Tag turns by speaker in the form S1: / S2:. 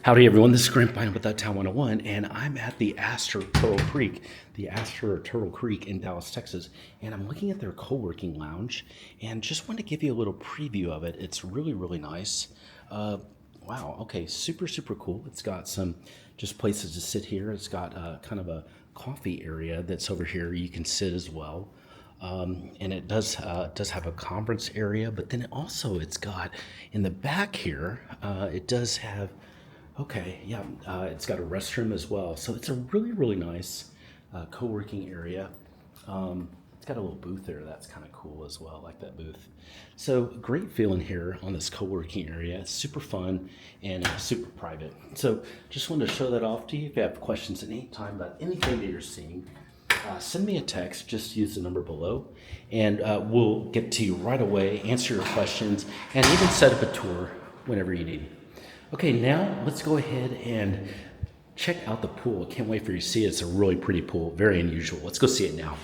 S1: Howdy everyone, this is Grandpa with Uptown 101, and I'm at the Aster Turtle Creek in Dallas, Texas, and I'm looking at their co-working lounge, and just want to give you a little preview of it. It's really, really nice. Wow, okay, super cool. It's got some just places to sit here. It's got kind of a coffee area that's over here. You can sit as well. And it does have a conference area, but then it's got in the back here, it does have, okay, yeah, it's got a restroom as well. So it's a really nice co-working area. It's got a little booth there that's kind of cool as well, like that booth. So great feeling here on this co-working area. It's super fun and super private. So just wanted to show that off to you. If you have questions at any time about anything that you're seeing, send me a text. Just use the number below, and we'll get to you right away, answer your questions, and even set up a tour whenever you need. Okay, now let's go ahead and check out the pool. Can't wait for you to see it. It's a really pretty pool, very unusual. Let's go see it now.